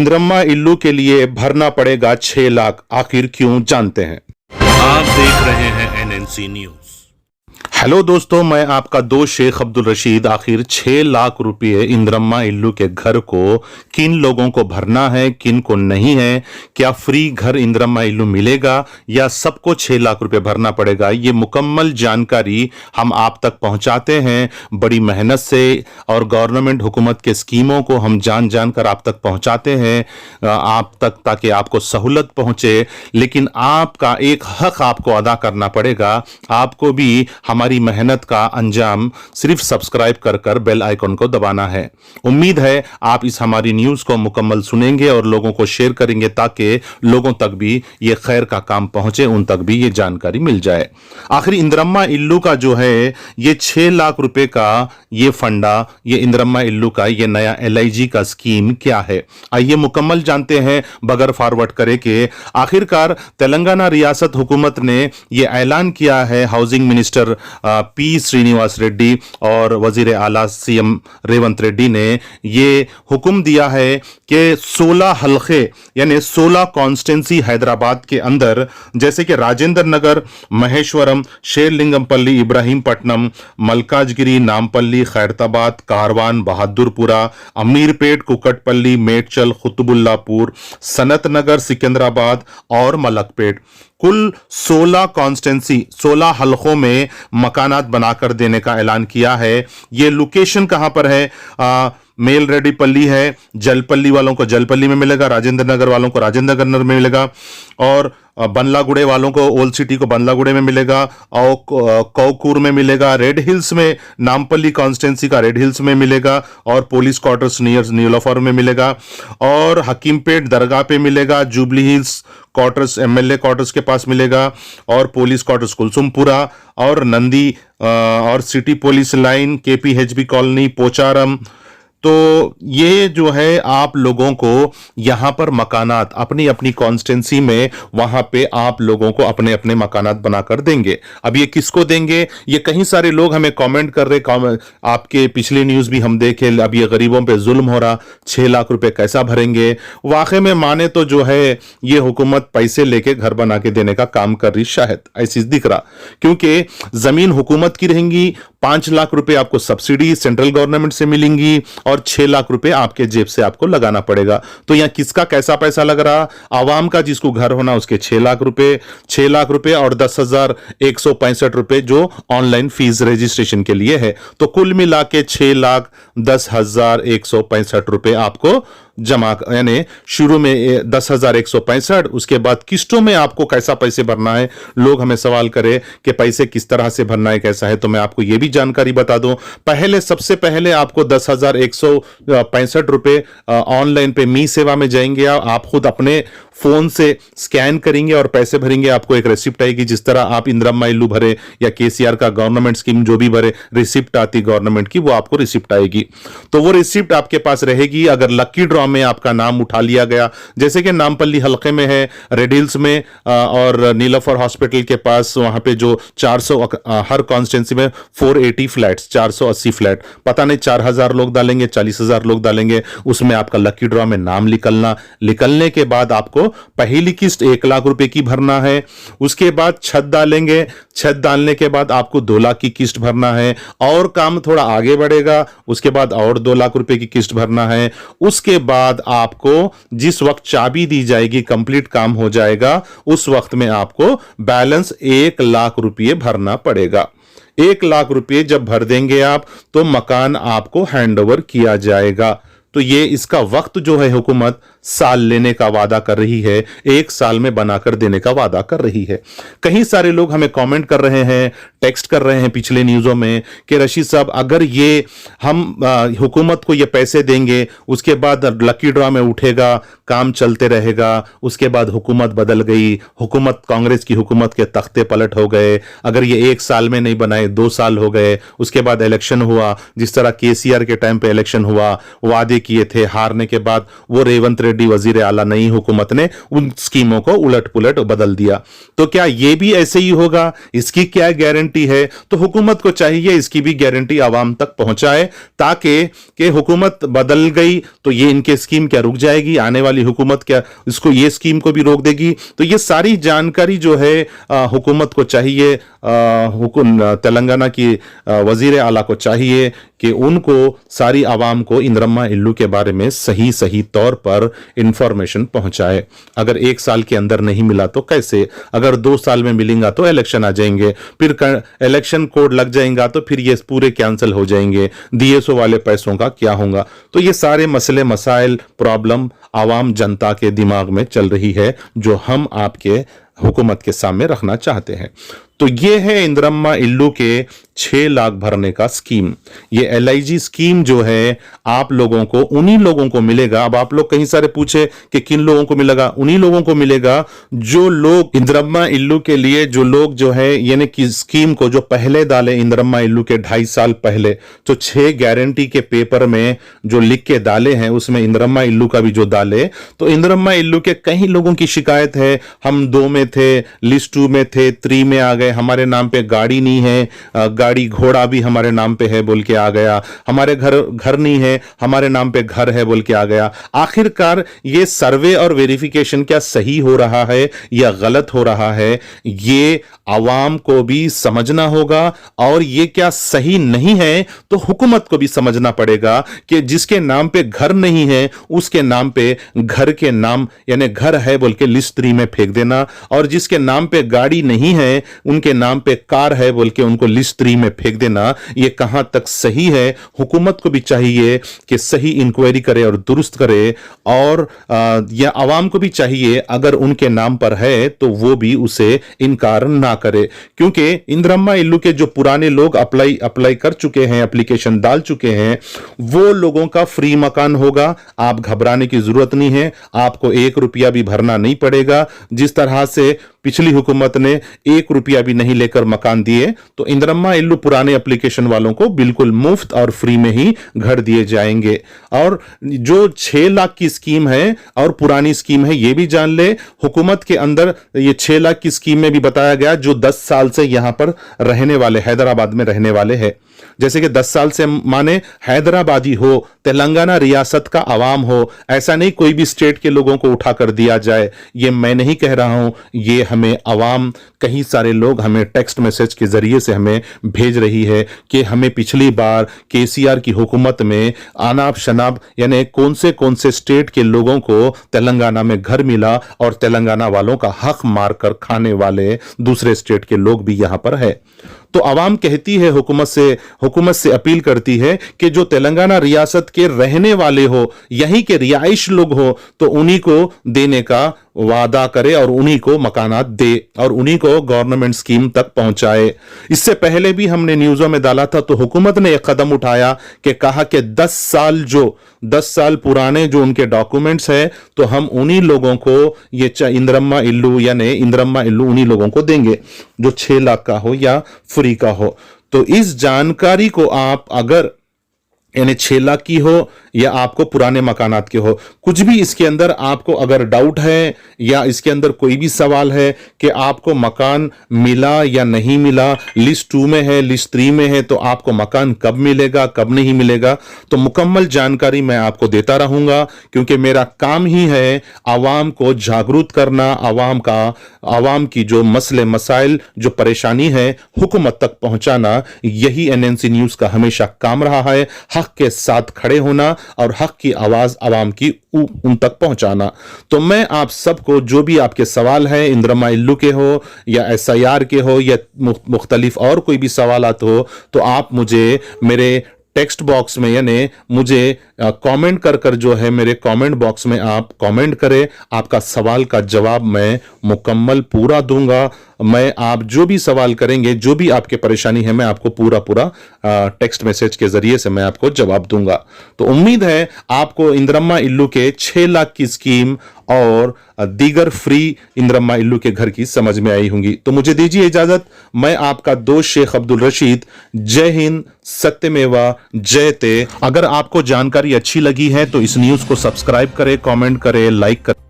इंद्रम्मा इल्लू के लिए भरना पड़ेगा 6 लाख, आखिर क्यों, जानते हैं। आप देख रहे हैं एनएनसी न्यूज। हेलो दोस्तों, मैं आपका दोस्त शेख अब्दुल रशीद। आखिर 6 लाख रुपए इंद्रम्मा इल्लू के घर को किन लोगों को भरना है, किन को नहीं है? क्या फ्री घर इंद्रम्मा इल्लू मिलेगा या सबको 6 लाख रुपए भरना पड़ेगा? ये मुकम्मल जानकारी हम आप तक पहुंचाते हैं बड़ी मेहनत से, और गवर्नमेंट हुकूमत के स्कीमों को हम जान जान कर आप तक पहुंचाते हैं आप तक, ताकि आपको सहूलत पहुंचे। लेकिन आपका एक हक आपको अदा करना पड़ेगा। आपको भी हमारी मेहनत का अंजाम सिर्फ सब्सक्राइब कर बेल आइकन को दबाना है। उम्मीद है आप इस हमारी न्यूज को मुकम्मल सुनेंगे और लोगों को शेयर करेंगे, ताकि लोगों तक भी ये खैर का काम पहुंचे, उन तक भी ये जानकारी मिल जाए। आखिर इंद्रम्मा इल्लू का जो है ये 6 लाख रुपए का ये फंडा, ये इंद्रम्मा इल्लू का ये नया LIG का स्कीम क्या है, आइए मुकम्मल जानते हैं बगैर फॉरवर्ड करे कि आखिरकार तेलंगाना रियासत हुकूमत ने ये ऐलान किया है। Housing minister P Srinivas Reddy और वजीर आला CM रेवंत रेड्डी ने ये हुक्म दिया है कि 16 हल्के यानी 16 कॉन्स्टिट्यूंसी हैदराबाद के अंदर, जैसे कि राजेंद्र नगर, महेश्वरम, शेरलिंगमपल्ली, इब्राहिमपट्टनम, मलकाजगिरी, नामपल्ली, खैरताबाद, कारवान, बहादुरपुरा, अमीरपेट, कुकटपल्ली, मेडचल, कुतुबुल्लापुर, सनत नगर, सिकंदराबाद और मलकपेट, कुल 16 कॉन्स्टिट्यूंसी 16 हलकों में मकानात बनाकर देने का ऐलान किया है। ये लोकेशन कहां पर है? मेल रेड्डी पल्ली है, जलपल्ली वालों को जलपल्ली में मिलेगा, राजेंद्र नगर वालों को राजेंद्र नगर में मिलेगा, और बनलागुड़े वालों को ओल्ड सिटी को बनलागुड़े में मिलेगा, और कौकूर में मिलेगा, रेड हिल्स में नामपल्ली कॉन्स्टिट्यूंसी का रेड हिल्स में मिलेगा, और पुलिस क्वार्टर्स नियर नीलोफर में मिलेगा, और हकीमपेट दरगाह पे मिलेगा, jubilee hills quarters MLA quarters के पास मिलेगा, और पुलिस क्वार्टर्स कुलसुमपुरा, और नंदी और city police line, KPHB colony, Pocharam. तो ये जो है आप लोगों को यहां पर मकानात अपनी अपनी कॉन्स्टिट्यूंसी में, वहां पे आप लोगों को अपने अपने मकानात बनाकर देंगे। अब ये किसको देंगे? ये कई सारे लोग हमें कमेंट कर रहे, आपके पिछले न्यूज भी हम देखे, अब ये गरीबों पे जुल्म हो रहा, 6 लाख रुपए कैसा भरेंगे? वाकई में माने तो जो है ये हुकूमत पैसे लेके घर बना के देने का काम कर रही, शायद ऐसी दिख रहा, क्योंकि जमीन हुकूमत की रहेंगी, 5 लाख रुपए आपको सब्सिडी सेंट्रल गवर्नमेंट से मिलेंगी, और 6 लाख रुपए आपके जेब से आपको लगाना पड़ेगा। तो यहां किसका कैसा पैसा लग रहा? आवाम का, जिसको घर होना उसके 6 लाख रुपए और 10,165 रुपए जो ऑनलाइन फीस रजिस्ट्रेशन के लिए है। तो कुल मिला के 6,10,165 रुपए आपको जमा, यानी शुरू में 10,165, उसके बाद किस्तों में आपको कैसा पैसे भरना है। लोग हमें सवाल करें कि पैसे किस तरह से भरना है, कैसा है, तो मैं आपको यह भी जानकारी बता दूं। सबसे पहले आपको 10,165 रुपए ऑनलाइन पे मी सेवा में जाएंगे, आप खुद अपने फोन से स्कैन करेंगे और पैसे भरेंगे। आपको एक रिसिप्ट आएगी, जिस तरह आप इंद्रम्मा इल्लू भरे या KCR का गवर्नमेंट स्कीम जो भी भरे, रिसिप्ट आती गवर्नमेंट की, वो आपको रिसिप्ट आएगी। तो वो रिसिप्ट आपके पास रहेगी। अगर लकी ड्रॉ में आपका नाम उठा लिया गया, जैसे कि नामपल्ली हल्के में है, रेड हिल्स में और नीलोफर हॉस्पिटल के पास, वहां पे जो 400 हर कॉन्स्टिट्यूंसी में 480 फ्लैट्स, 480 फ्लैट, पता नहीं 4,000 लोग डालेंगे, 40,000 लोग डालेंगे, उसमें आपका लकी ड्रॉ में नाम निकलने के बाद आपको पहली किस्त 1 लाख रुपए की भरना है। उसके बाद छत डालेंगे, छत डालने के बाद आपको 2 लाख की किस्त भरना है, और काम थोड़ा आगे बढ़ेगा, उसके बाद और 2 लाख रुपए की किस्त भरना है। उसके बाद आपको जिस वक्त चाबी दी जाएगी, कंप्लीट काम हो जाएगा, उस वक्त में आपको बैलेंस 1 लाख रुपए भरना पड़ेगा। 1 लाख रुपए जब भर देंगे आप, तो मकान आपको हैंडओवर किया जाएगा। तो ये इसका वक्त जो है हुकूमत साल लेने का वादा कर रही है, 1 साल में बनाकर देने का वादा कर रही है। कई सारे लोग हमें कमेंट कर रहे हैं, टेक्स्ट कर रहे हैं पिछले न्यूज़ों में कि रशीद साहब, अगर ये हम हुकूमत को ये पैसे देंगे, उसके बाद लकी ड्रॉ में उठेगा, काम चलते रहेगा, उसके बाद हुकूमत बदल गई, हुकूमत कांग्रेस की हुकूमत के तख्ते पलट हो गए, अगर ये 1 साल में नहीं बनाए, 2 साल हो गए, उसके बाद इलेक्शन हुआ, जिस तरह KCR के टाइम पे इलेक्शन हुआ, वादे किए थे, हारने के बाद वो रेवंत रेड्डी वजीर आला नई हुकूमत ने उन स्कीमों को उलट पुलट बदल दिया। तो क्या ये भी ऐसे ही होगा? इसकी क्या गारंटी है? तो हुकूमत को चाहिए इसकी भी गारंटी आवाम तक पहुंचाए, ताकि कि हुकूमत बदल गई तो ये इनके स्कीम क्या रुक जाएगी, आने वाली हुकूमत क्या इसको ये स्कीम को भी रोक देगी? तो ये सारी जानकारी जो है हुकूमत को चाहिए, तेलंगाना की वजीर आला को चाहिए कि उनको सारी आवाम को इंद्रम्मा इल्लू के बारे में सही सही तौर पर इंफॉर्मेशन पहुंचाए। अगर 1 साल के अंदर नहीं मिला तो कैसे? अगर 2 साल में मिलेगा तो इलेक्शन आ जाएंगे, फिर इलेक्शन कोड लग जाएगा तो फिर ये पूरे कैंसिल हो जाएंगे, डीएसओ वाले पैसों का क्या होगा? तो ये सारे मसले मसाइल प्रॉब्लम आवाम जनता के दिमाग में चल रही है, जो हम आपके हुकूमत के सामने रखना चाहते हैं। तो ये है इंद्रम्मा इल्लू के 6 लाख भरने का स्कीम। ये LIG स्कीम जो है आप लोगों को, उन्हीं लोगों को मिलेगा। अब आप लोग कहीं सारे पूछे कि किन लोगों को मिलेगा? उन्हीं लोगों को मिलेगा जो लोग इंद्रम्मा इल्लू के लिए, जो लोग जो है यानी कि स्कीम को जो पहले डाले इंद्रम्मा इल्लू के 2.5 साल पहले, तो 6 गारंटी के पेपर में जो लिख के डाले हैं उसमें इंद्रम्मा इल्लू का भी जो डाले, तो इंद्रम्मा इल्लू के कई लोगों की शिकायत है, हम 2 में थे, लिस्ट 2 में थे, 3 में आ गए, हमारे नाम पे गाड़ी नहीं है, गाड़ी घोड़ा भी हमारे नाम पे है बोल के आ गया, हमारे घर नहीं है, हमारे नाम पे घर है बोल के आ गया। आखिरकार ये सर्वे और वेरिफिकेशन क्या सही हो रहा है या गलत हो रहा है, ये आवाम को भी समझना होगा, और ये क्या सही नहीं है तो हुकूमत को भी समझना पड़ेगा कि जिसके नाम पे घर नहीं है उसके नाम पे घर के नाम यानी घर है बोल के लिस्ट 3 में फेंक देना, और जिसके नाम पे गाड़ी नहीं है उनके नाम पे कार है बोल के उनको लिस्ट 3 में फेंक देना, ये कहां तक सही है? हुकूमत को भी चाहिए कि सही इंक्वायरी करे और दुरुस्त करे, और यह आवाम को भी चाहिए अगर उनके नाम पर है तो वो भी उसे इनकार ना करे। क्योंकि इंद्रम्मा इल्लू के जो पुराने लोग अप्लाई कर चुके हैं, एप्लीकेशन डाल चुके हैं, वो लोगों का फ्री मकान होगा। आप घबराने की जरूरत नहीं है, आपको 1 रुपया भी भरना नहीं पड़ेगा। जिस तरह से पिछली हुकूमत ने 1 रुपया भी नहीं लेकर मकान दिए, तो इंद्रम्मा इल्लू पुराने एप्लीकेशन वालों को बिल्कुल मुफ्त और फ्री में ही घर दिए जाएंगे। और जो 6 लाख की स्कीम है और पुरानी स्कीम है, ये भी जान ले, हुकूमत के अंदर ये 6 लाख की स्कीम में भी बताया गया जो 10 साल से यहां पर रहने वाले, हैदराबाद में रहने वाले हैं, जैसे कि 10 साल से माने हैदराबादी हो, तेलंगाना रियासत का आवाम हो, ऐसा नहीं कोई भी स्टेट के लोगों को उठा कर दिया जाए। ये मैं नहीं कह रहा हूं, ये हमें आवाम, कई सारे लोग हमें टेक्स्ट मैसेज के जरिए से हमें भेज रही है कि हमें पिछली बार केसीआर की हुकूमत में अनाप शनाप यानी कौन से स्टेट के लोगों को तेलंगाना में घर मिला, और तेलंगाना वालों का हक मारकर खाने वाले दूसरे स्टेट के लोग भी यहां पर है। तो आवाम कहती है हुकूमत से अपील करती है कि जो तेलंगाना रियासत के रहने वाले हो, यहीं के रिहाइश लोग हो, तो उन्हीं को देने का वादा करे और उन्हीं को मकानात दे और उन्हीं को गवर्नमेंट स्कीम तक पहुंचाए। इससे पहले भी हमने न्यूज़ों में डाला था, तो हुकूमत ने एक कदम उठाया कि कहा कि 10 साल पुराने जो उनके डॉक्यूमेंट्स है, तो हम उन्हीं लोगों को ये इंद्रम्मा इल्लू यानी इंद्रम्मा इल्लू उन्हीं लोगों को देंगे जो 6 लाख का हो या फ्री का हो। तो इस जानकारी को आप अगर यानी 6 लाख की हो या आपको पुराने मकानात के हो, कुछ भी इसके अंदर आपको अगर डाउट है या इसके अंदर कोई भी सवाल है कि आपको मकान मिला या नहीं मिला, लिस्ट 2 में है, लिस्ट 3 में है, तो आपको मकान कब मिलेगा, कब नहीं मिलेगा, तो मुकम्मल जानकारी मैं आपको देता रहूंगा, क्योंकि मेरा काम ही है आवाम को जागरूक करना, आवाम की जो मसले मसाइल, जो परेशानी है हुकूमत तक पहुंचाना। यही NNC न्यूज़ का हमेशा काम रहा है, हक के साथ खड़े होना और हक की आवाज आवाम की उन तक पहुंचाना। तो मैं आप सबको जो भी आपके सवाल है, इंद्रम्मा इल्लू के हो या SIR के हो या मुख्तलिफ और कोई भी सवालात हो, तो आप मुझे मेरे टेक्स्ट बॉक्स में यानी मुझे कमेंट कर जो है मेरे कमेंट बॉक्स में आप कमेंट करें, आपका सवाल का जवाब मैं मुकम्मल पूरा दूंगा। मैं आप जो भी सवाल करेंगे, जो भी आपके परेशानी है, मैं आपको पूरा टेक्स्ट मैसेज के जरिए से मैं आपको जवाब दूंगा। तो उम्मीद है आपको इंद्रम्मा इल्लू के 6 लाख की स्कीम और दीगर फ्री इंदिरम्मा इल्लू के घर की समझ में आई होंगी। तो मुझे दीजिए इजाजत, मैं आपका दोस्त शेख अब्दुल रशीद। जय हिंद, सत्यमेवा जयते। अगर आपको जानकारी अच्छी लगी है तो इस न्यूज को सब्सक्राइब करें, कमेंट करें, लाइक करें।